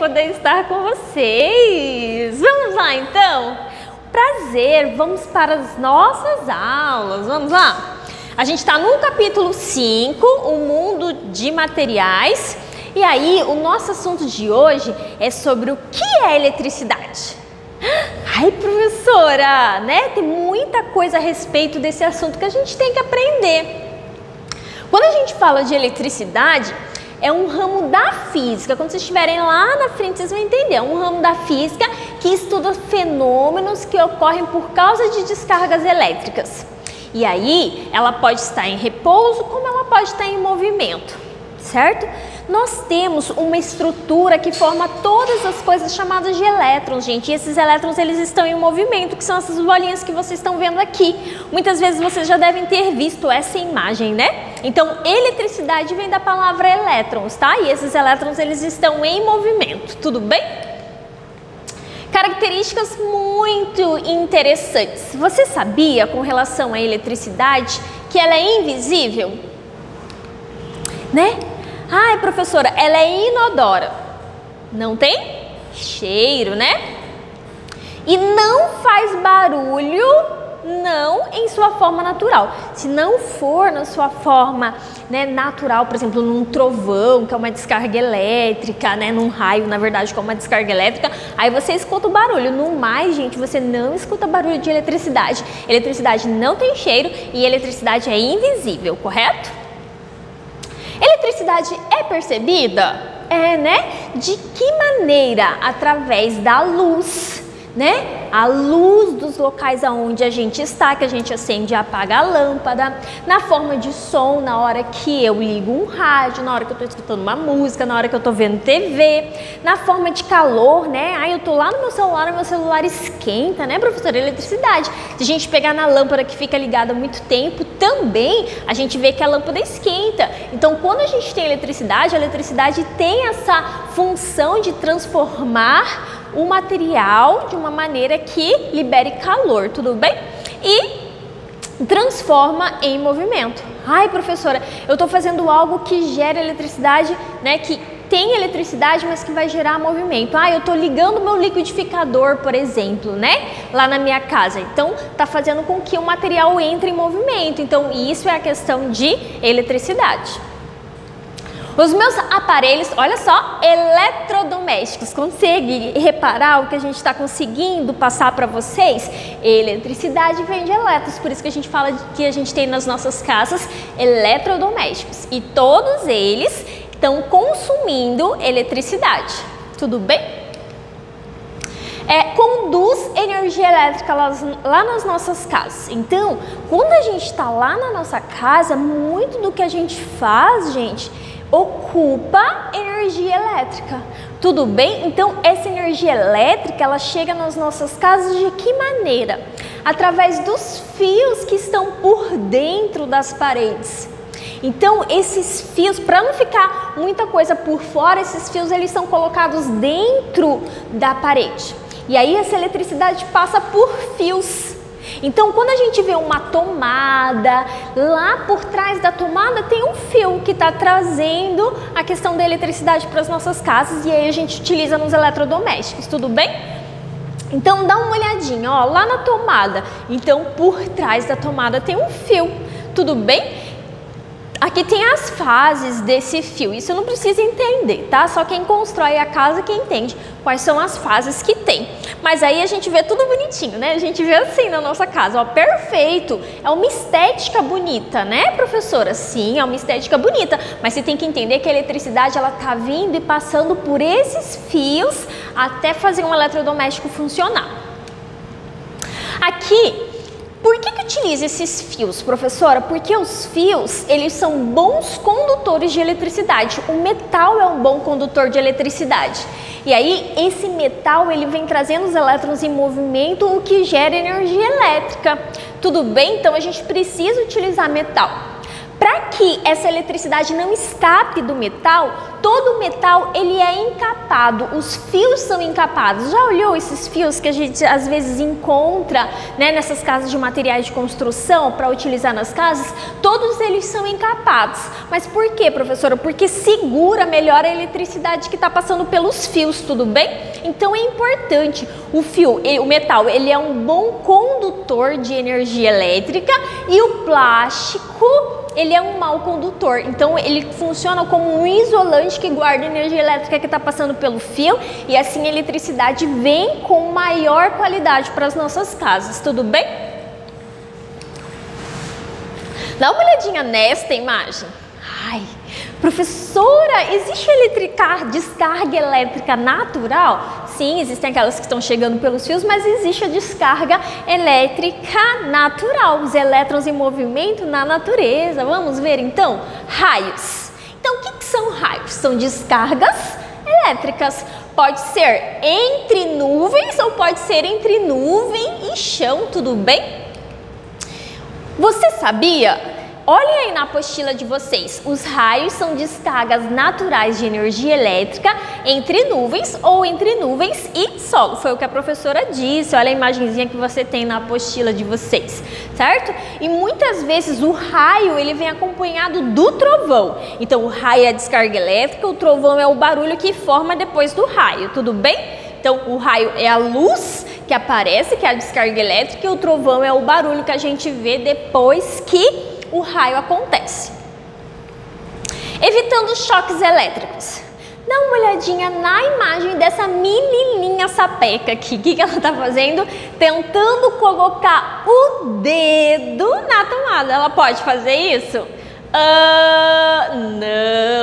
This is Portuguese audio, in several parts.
poder estar com vocês. Vamos lá então? Prazer, vamos para as nossas aulas. Vamos lá? A gente está no capítulo 5, o mundo de materiais. E aí, o nosso assunto de hoje é sobre o que é eletricidade. Ai, professora, né? Tem muita coisa a respeito desse assunto que a gente tem que aprender. Quando a gente fala de eletricidade, é um ramo da física. Quando vocês estiverem lá na frente, vocês vão entender. É um ramo da física que estuda fenômenos que ocorrem por causa de descargas elétricas. E aí, ela pode estar em repouso, como ela pode estar em movimento, certo? Nós temos uma estrutura que forma todas as coisas chamadas de elétrons, gente. E esses elétrons, eles estão em movimento, que são essas bolinhas que vocês estão vendo aqui. Muitas vezes vocês já devem ter visto essa imagem, né? Então, eletricidade vem da palavra elétrons, tá? E esses elétrons, eles estão em movimento, tudo bem? Características muito interessantes. Você sabia, com relação à eletricidade, que ela é invisível? Né? Ai, professora, ela é inodora. Não tem cheiro, né? E não faz barulho, não em sua forma natural. Se não for na sua forma, né, natural, por exemplo, num trovão, que é uma descarga elétrica, né, num raio, na verdade, que é uma descarga elétrica, aí você escuta o barulho. No mais, gente, você não escuta barulho de eletricidade. Eletricidade não tem cheiro e eletricidade é invisível, correto? Eletricidade é percebida? É, né? De que maneira? Através da luz, né? A luz dos locais aonde a gente está, que a gente acende e apaga a lâmpada, na forma de som, na hora que eu ligo um rádio, na hora que eu estou escutando uma música, na hora que eu estou vendo TV, na forma de calor, né? Aí eu tô lá no meu celular esquenta, né, professora? Eletricidade. Se a gente pegar na lâmpada que fica ligada há muito tempo, também a gente vê que a lâmpada esquenta. Então, quando a gente tem eletricidade, a eletricidade tem essa função de transformar o material de uma maneira que libere calor, tudo bem? E transforma em movimento. Ai, professora, eu estou fazendo algo que gera eletricidade, né? Que tem eletricidade, mas que vai gerar movimento. Ah, eu estou ligando meu liquidificador, por exemplo, né? Lá na minha casa. Então, está fazendo com que o material entre em movimento. Então, isso é a questão de eletricidade. Os meus aparelhos, olha só, eletrodomésticos, consegue reparar o que a gente está conseguindo passar para vocês? Eletricidade vem de elétrons, por isso que a gente fala que a gente tem nas nossas casas eletrodomésticos. E todos eles estão consumindo eletricidade, tudo bem? Conduz energia elétrica lá nas nossas casas. Então, quando a gente está lá na nossa casa, muito do que a gente faz, gente, ocupa energia elétrica, tudo bem? Então, essa energia elétrica, ela chega nas nossas casas de que maneira? Através dos fios que estão por dentro das paredes. Então, esses fios, para não ficar muita coisa por fora, esses fios, eles são colocados dentro da parede. E aí, essa eletricidade passa por fios. Então, quando a gente vê uma tomada, lá por trás da tomada tem um fio que está trazendo a questão da eletricidade para as nossas casas e aí a gente utiliza nos eletrodomésticos, tudo bem? Então, dá uma olhadinha, ó, lá na tomada. Então, por trás da tomada tem um fio, tudo bem? Aqui tem as fases desse fio, isso eu não preciso entender, tá? Só quem constrói a casa que entende quais são as fases que tem. Mas aí a gente vê tudo bonitinho, né? A gente vê assim na nossa casa, ó, perfeito. É uma estética bonita, né, professora? Sim, é uma estética bonita, mas você tem que entender que a eletricidade, ela tá vindo e passando por esses fios até fazer um eletrodoméstico funcionar. Aqui, por que utiliza esses fios, professora? Porque os fios, eles são bons condutores de eletricidade. O metal é um bom condutor de eletricidade. E aí, esse metal, ele vem trazendo os elétrons em movimento, o que gera energia elétrica. Tudo bem? Então, a gente precisa utilizar metal. Para que essa eletricidade não escape do metal, todo o metal ele é encapado, os fios são encapados. Já olhou esses fios que a gente às vezes encontra, né, nessas casas de materiais de construção para utilizar nas casas? Todos eles são encapados. Mas por quê, professora? Porque segura melhor a eletricidade que está passando pelos fios, tudo bem? Então é importante, o metal ele é um bom condutor de energia elétrica e o plástico ele é um mau condutor, então ele funciona como um isolante que guarda a energia elétrica que está passando pelo fio e assim a eletricidade vem com maior qualidade para as nossas casas, tudo bem? Dá uma olhadinha nesta imagem. Ai, professora, existe descarga elétrica natural? Sim, existem aquelas que estão chegando pelos fios, mas existe a descarga elétrica natural, os elétrons em movimento na natureza. Vamos ver então? Raios. Então, o que são raios? São descargas elétricas. Pode ser entre nuvens ou pode ser entre nuvem e chão, tudo bem? Você sabia? Olhem aí na apostila de vocês, os raios são descargas naturais de energia elétrica entre nuvens ou entre nuvens e solo. Foi o que a professora disse, olha a imagenzinha que você tem na apostila de vocês, certo? E muitas vezes o raio ele vem acompanhado do trovão. Então o raio é a descarga elétrica, o trovão é o barulho que forma depois do raio, tudo bem? Então o raio é a luz que aparece, que é a descarga elétrica, e o trovão é o barulho que a gente vê depois que o raio acontece. Evitando choques elétricos. Dá uma olhadinha na imagem dessa menininha sapeca aqui. O que ela está fazendo? Tentando colocar o dedo na tomada. Ela pode fazer isso?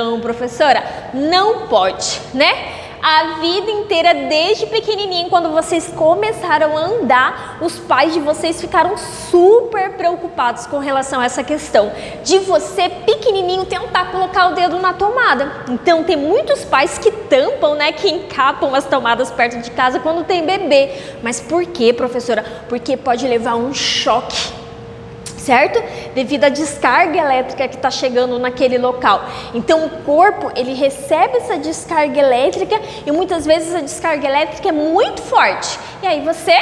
Não, professora, não pode, né? A vida inteira, desde pequenininho, quando vocês começaram a andar, os pais de vocês ficaram super preocupados com relação a essa questão de você, pequenininho, tentar colocar o dedo na tomada. Então, tem muitos pais que tampam, né, que encapam as tomadas perto de casa quando tem bebê. Mas por quê, professora? Porque pode levar um choque, certo? Devido à descarga elétrica que está chegando naquele local. Então o corpo ele recebe essa descarga elétrica e muitas vezes a descarga elétrica é muito forte e aí você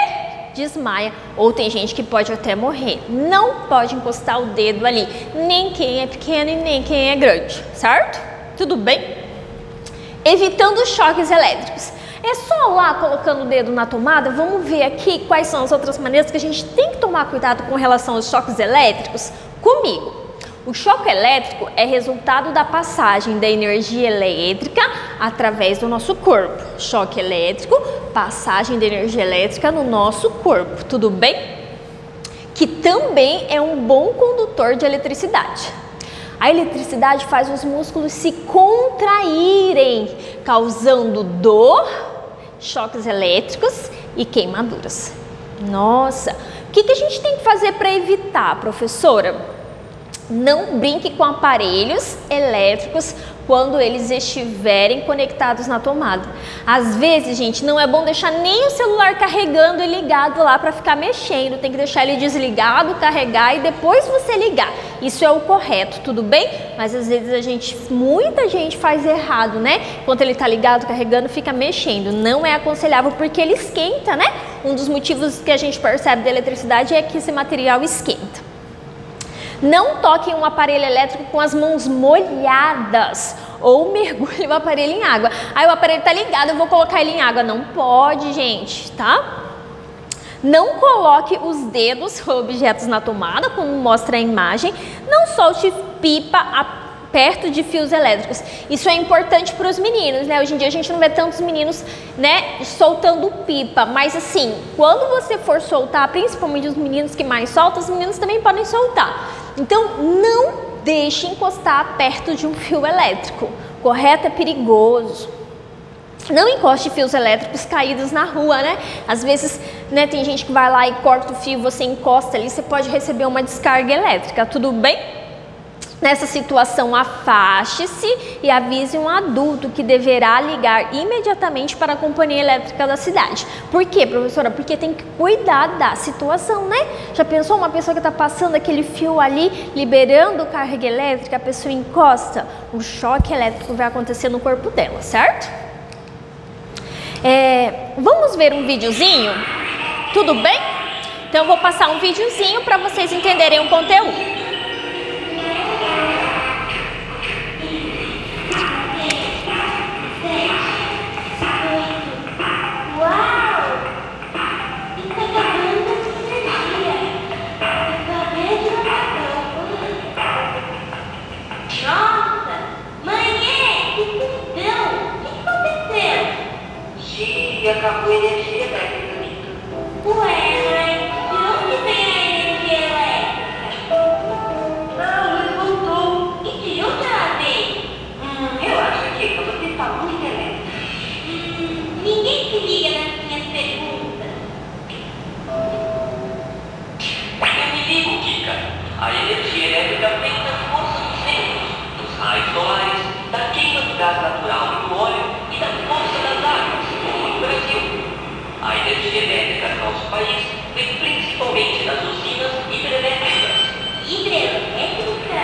desmaia ou tem gente que pode até morrer. Não pode encostar o dedo ali, nem quem é pequeno e nem quem é grande, certo? Tudo bem? Evitando choques elétricos. É só lá colocando o dedo na tomada? Vamos ver aqui quais são as outras maneiras que a gente tem que tomar cuidado com relação aos choques elétricos? Comigo! O choque elétrico é resultado da passagem da energia elétrica através do nosso corpo. Choque elétrico, passagem da energia elétrica no nosso corpo, tudo bem? Que também é um bom condutor de eletricidade. A eletricidade faz os músculos se contraírem, causando dor, choques elétricos e queimaduras. Nossa, o que a gente tem que fazer para evitar, professora? Não brinque com aparelhos elétricos quando eles estiverem conectados na tomada. Às vezes, gente, não é bom deixar nem o celular carregando e ligado lá para ficar mexendo. Tem que deixar ele desligado, carregar e depois você ligar. Isso é o correto, tudo bem? Mas às vezes muita gente faz errado, né? Enquanto ele está ligado, carregando, fica mexendo. Não é aconselhável porque ele esquenta, né? Um dos motivos que a gente percebe da eletricidade é que esse material esquenta. Não toque um aparelho elétrico com as mãos molhadas ou mergulhe o aparelho em água. Aí o aparelho está ligado, eu vou colocar ele em água. Não pode, gente, tá? Não coloque os dedos ou objetos na tomada, como mostra a imagem. Não solte pipa perto de fios elétricos. Isso é importante para os meninos, né? Hoje em dia a gente não vê tantos meninos, né, soltando pipa, mas assim, quando você for soltar, principalmente os meninos que mais soltam, os meninos também podem soltar. Então, não deixe encostar perto de um fio elétrico, correto? É perigoso. Não encoste fios elétricos caídos na rua, né? Às vezes, né, tem gente que vai lá e corta o fio, você encosta ali, você pode receber uma descarga elétrica, tudo bem? Nessa situação, afaste-se e avise um adulto que deverá ligar imediatamente para a companhia elétrica da cidade. Por quê, professora? Porque tem que cuidar da situação, né? Já pensou uma pessoa que está passando aquele fio ali, liberando carga elétrica, a pessoa encosta, o choque elétrico vai acontecer no corpo dela, certo? Vamos ver um videozinho? Tudo bem? Então eu vou passar um videozinho para vocês entenderem o conteúdo. Acabou a energia elétrica. Ué, mãe, de onde vem a energia elétrica? A luz voltou. E de onde ela vem? Eu acho que você está muito elétrica. Ninguém se liga nas minhas perguntas. Eu me ligo, Kika. A energia elétrica vem das forças dos ventos, dos raios solares, da queima do gás natural e do óleo e da força das águas. A energia elétrica no nosso país vem principalmente das usinas hidrelétricas. Hidrelétrica?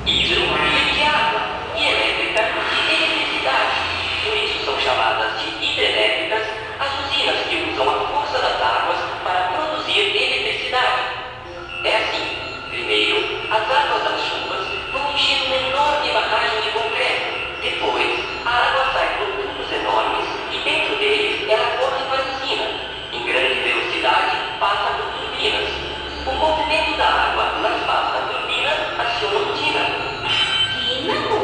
Hidro vem de água e elétrica de eletricidade. Por isso são chamadas de hidrelétricas as usinas que usam a força das águas para produzir eletricidade. É assim. Primeiro, as águas das chuvas vão encher uma enorme barragem de concreto. Depois, a água sai por tubos enormes e dentro deles ela corre para a usina. Em grande velocidade, passa por turbinas. O movimento da água nas pás da turbina aciona o dínamo. Dínamo?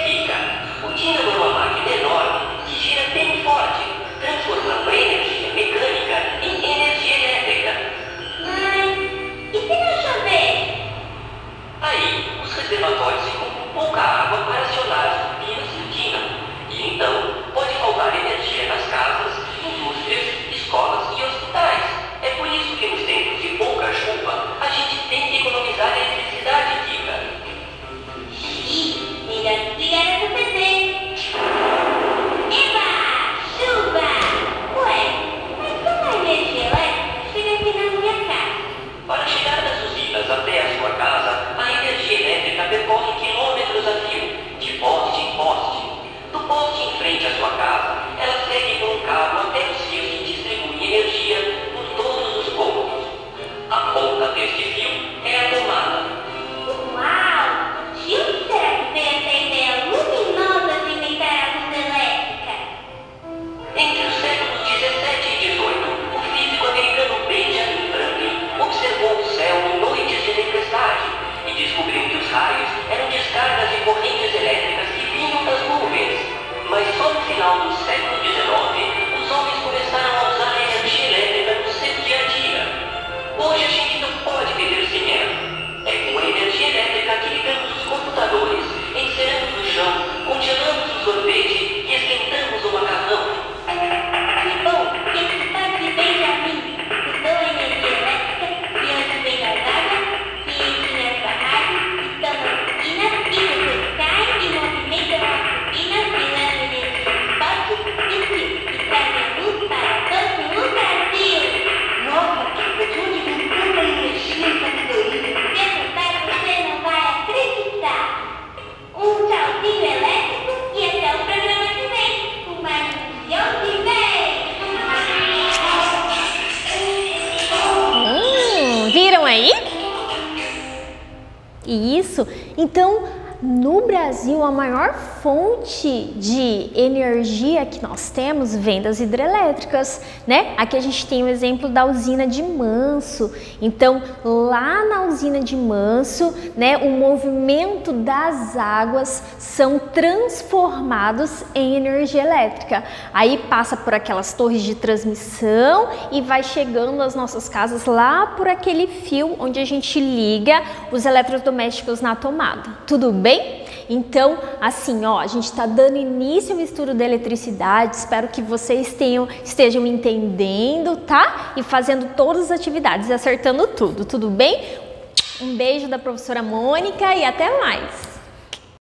Kika. O dínamo é uma máquina enorme que gira bem forte, transformando a energia mecânica em energia elétrica. E se não chover? Aí, os reservatórios ficam com pouca água para acionar as turbinas e o dínamo. E então, pode faltar energia nas casas, indústrias, escolas e hospitais. É por isso que nos tempos de pouca chuva, a gente tem que economizar eletricidade, Kika. Melhor desligar essa TV. Eba! Chuva! Ué, mas como a energia elétrica chega aqui na minha casa? Para chegar das usinas até a sua casa, a energia elétrica percorre quilômetros a fio, de poste em poste. Do poste em frente à sua casa, ela segue por um cabo até os fios que distribuem energia por todos os cômodos. A ponta deste fio é a tomada. Uau! De onde será que veio essa ideia luminosa de inventar a luz elétrica? Entre os séculos 17 e 18, o físico americano Benjamin Franklin observou o céu em noites de tempestade e descobriu que os raios eram descargas de correntes elétricas que vinham das nuvens. Mas só no final do século XIX, os homens começaram a usar a energia elétrica no seu dia a dia. Hoje a gente não pode viver sem ela. É com a energia elétrica que ligamos os computadores, enceramos o chão, congelamos o sorvete e esquentamos o macarrão. Que bom, que cidade de Benjamin usou a energia elétrica e antes vem das águas, que enchem as barragens, estão nas usinas e depois caem e movimentam as turbinas, virando energia de poste e fio, e trazem luz para todo o Brasil. Nossa, Kika, de onde vem tanta energia e sabedoria? Se eu contar, você não vai acreditar. Um tchauzinho elétrico e até o programa que vem. Com mais de onde vem. Viram aí? Isso. Então, no Brasil, a maior fonte de energia que nós temos vem das hidrelétricas, né? Aqui a gente tem o exemplo da usina de Manso. Então, lá na usina de Manso, né, o movimento das águas são transformados em energia elétrica. Aí passa por aquelas torres de transmissão e vai chegando às nossas casas lá por aquele fio onde a gente liga os eletrodomésticos na tomada. Tudo bem? Então, assim, ó, a gente está dando início ao estudo da eletricidade, espero que vocês estejam entendendo, tá? E fazendo todas as atividades, acertando tudo bem? Um beijo da professora Mônica e até mais!